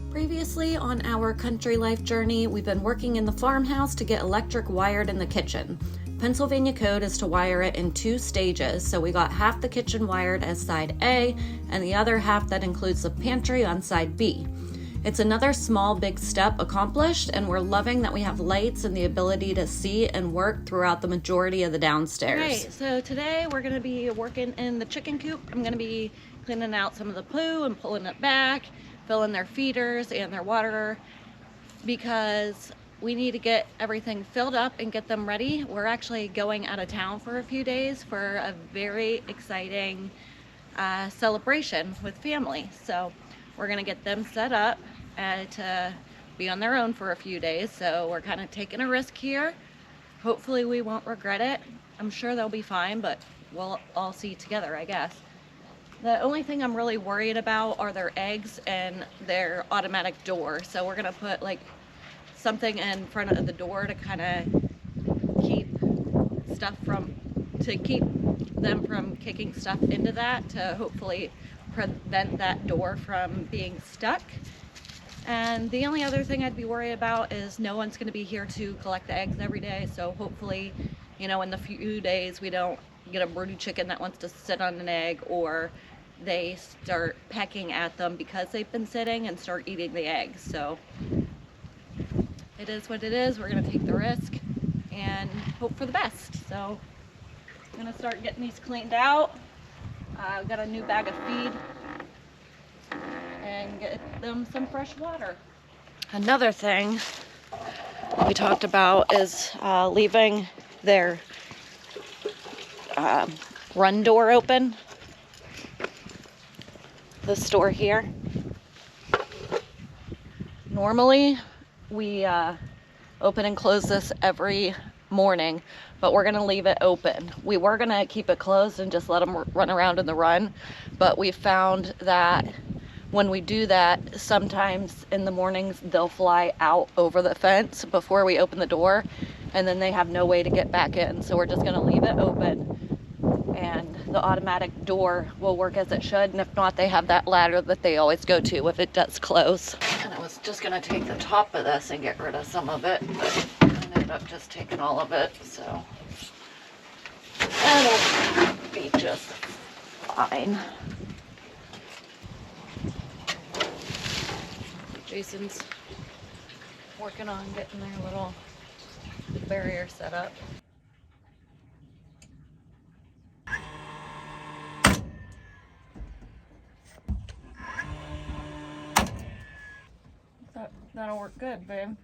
Previously on our country life journey, we've been working in the farmhouse to get electric wired in the kitchen. Pennsylvania code is to wire it in 2 stages, so we got half the kitchen wired as side A and the other half that includes the pantry on side B. It's another small big step accomplished, and we're loving that we have lights and the ability to see and work throughout the majority of the downstairs. Right, so today we're going to be working in the chicken coop. I'm going to be cleaning out some of the poo and pulling it back, filling their feeders and their water, because we need to get everything filled up and get them ready. We're actually going out of town for a few days for a very exciting celebration with family. So we're gonna get them set up to be on their own for a few days. So we're kind of taking a risk here. Hopefully we won't regret it. I'm sure they'll be fine, but we'll all see together, I guess. The only thing I'm really worried about are their eggs and their automatic door. So we're gonna put like something in front of the door to kind of keep them from kicking stuff into that, to hopefully prevent that door from being stuck. And the only other thing I'd be worried about is no one's gonna be here to collect the eggs every day. So hopefully, you know, in the few days we don't get a broody chicken that wants to sit on an egg, or they start pecking at them because they've been sitting and start eating the eggs. So it is what it is. We're gonna take the risk and hope for the best. So I'm gonna start getting these cleaned out. I've got a new bag of feed and get them some fresh water. Another thing we talked about is leaving their run door open. The store here. Normally we open and close this every morning, but we're gonna leave it open. We were gonna keep it closed and just let them run around in the run, but we found that when we do that, sometimes in the mornings they'll fly out over the fence before we open the door, and then they have no way to get back in. So we're just gonna leave it open, and the automatic door will work as it should. And if not, they have that ladder that they always go to if it does close. And I was just gonna take the top of this and get rid of some of it, but I ended up just taking all of it, so that'll be just fine. Jason's working on getting their little barrier set up. That'll work good, babe.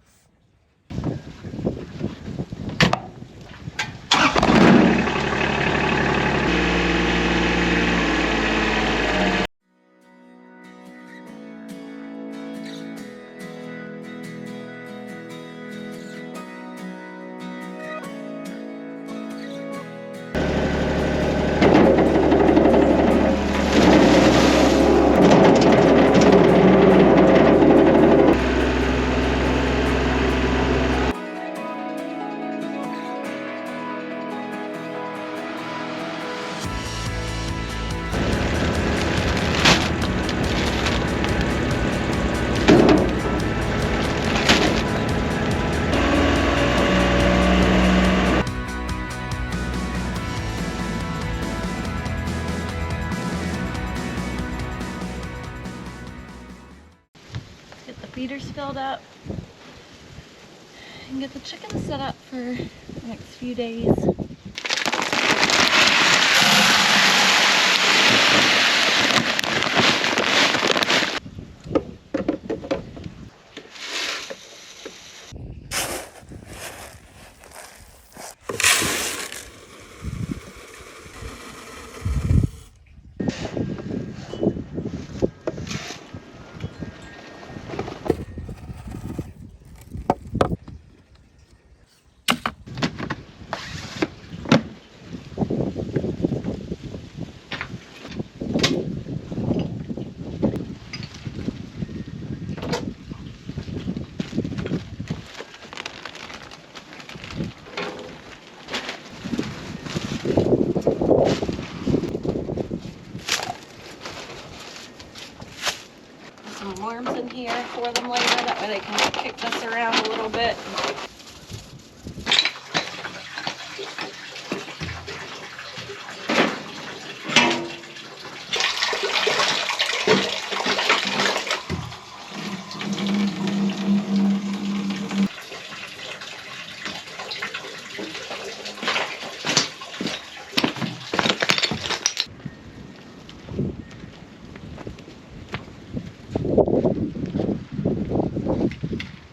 Feeders filled up and get the chickens set up for the next few days. for them later. That way they can kick this around a little bit.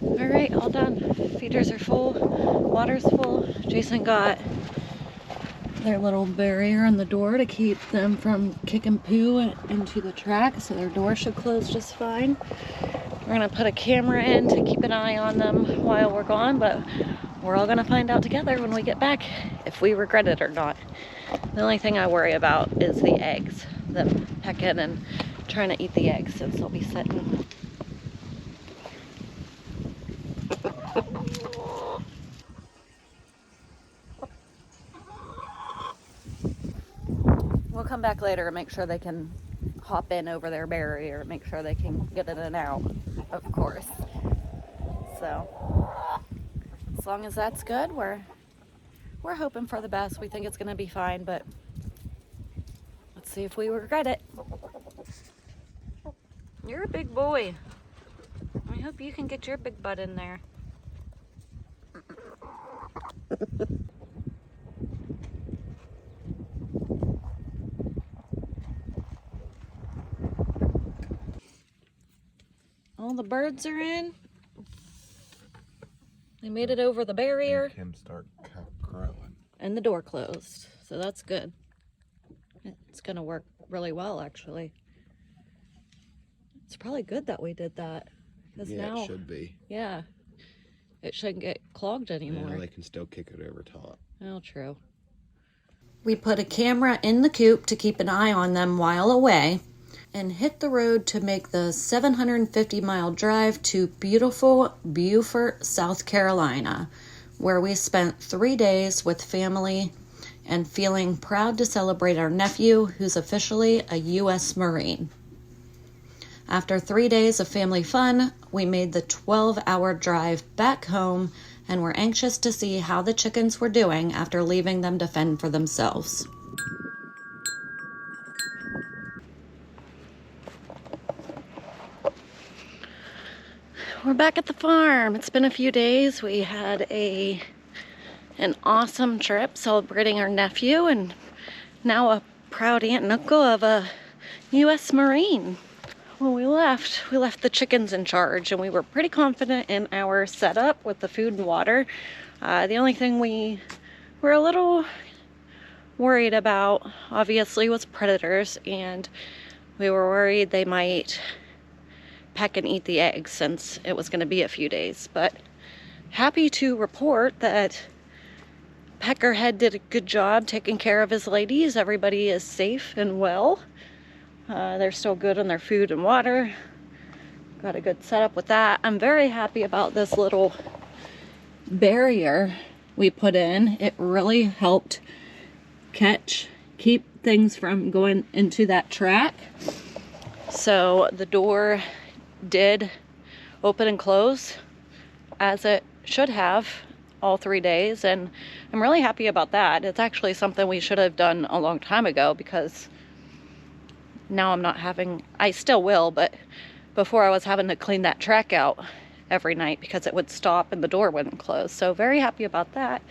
Alright, all done. Feeders are full, water's full. Jason got their little barrier on the door to keep them from kicking poo into the track, so their door should close just fine. We're gonna put a camera in to keep an eye on them while we're gone, but we're all gonna find out together when we get back if we regret it or not. The only thing I worry about is the eggs, them pecking and trying to eat the eggs since they'll be sitting. We'll come back later and make sure they can hop in over their barrier, make sure they can get in and out, of course. So, as long as that's good, we're hoping for the best. We think it's gonna be fine, but let's see if we regret it. You're a big boy. I hope you can get your big butt in there. All the birds are in. They made it over the barrier. Make him start crowing. And the door closed, so that's good. It's gonna work really well, actually. It's probably good that we did that, because Yeah, now it should be. Yeah, it shouldn't get clogged anymore. Yeah, they can still kick it over top. Oh, true. We put a camera in the coop to keep an eye on them while away, and hit the road to make the 750-mile drive to beautiful Beaufort, South Carolina, where we spent 3 days with family and feeling proud to celebrate our nephew, who's officially a U.S. Marine. After 3 days of family fun, we made the 12-hour drive back home and were anxious to see how the chickens were doing after leaving them to fend for themselves. We're back at the farm. It's been a few days. We had an awesome trip celebrating our nephew and now a proud aunt and uncle of a U.S. Marine. When we left the chickens in charge, and we were pretty confident in our setup with the food and water. The only thing we were a little worried about, obviously, was predators, and we were worried they might peck and eat the eggs since it was going to be a few days. But happy to report that Peckerhead did a good job taking care of his ladies. Everybody is safe and well. They're still good on their food and water. Got a good setup with that. I'm very happy about this little barrier we put in. It really helped keep things from going into that track. So the door did open and close as it should have all 3 days, and I'm really happy about that. It's actually something we should have done a long time ago, because now I'm not having, I still will, but before I was having to clean that track out every night because it would stop and the door wouldn't close. So very happy about that.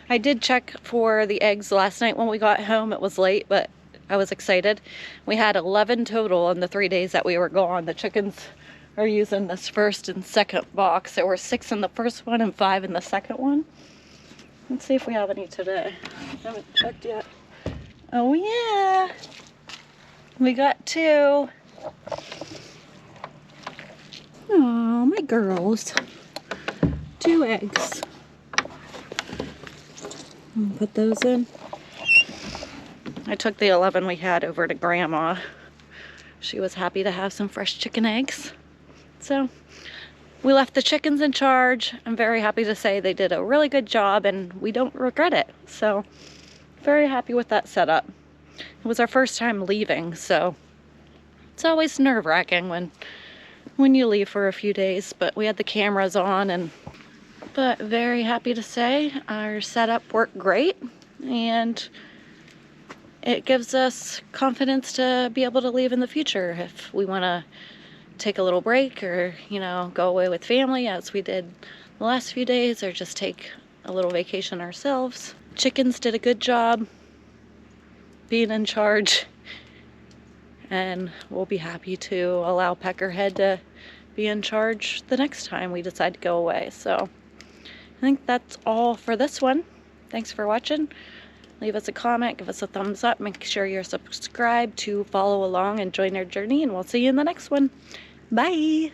I did check for the eggs last night when we got home. It was late, but I was excited. We had 11 total in the 3 days that we were gone. The chickens are using this first and second box. There were 6 in the first one and 5 in the second one. Let's see if we have any today. I haven't checked yet. Oh yeah, we got 2. Oh, my girls. 2 eggs. Put those in. I took the 11 we had over to Grandma. She was happy to have some fresh chicken eggs. So we left the chickens in charge. I'm very happy to say they did a really good job and we don't regret it. So very happy with that setup. It was our first time leaving, so it's always nerve-wracking when when you leave for a few days, but we had the cameras on, but very happy to say our setup worked great, and it gives us confidence to be able to leave in the future if we want to take a little break, or go away with family as we did the last few days, or just take a little vacation ourselves. Chickens did a good job being in charge, and we'll be happy to allow Peckerhead to be in charge the next time we decide to go away. So I think that's all for this one. Thanks for watching. Leave us a comment, give us a thumbs up, make sure you're subscribed to follow along and join our journey, and we'll see you in the next one. Bye!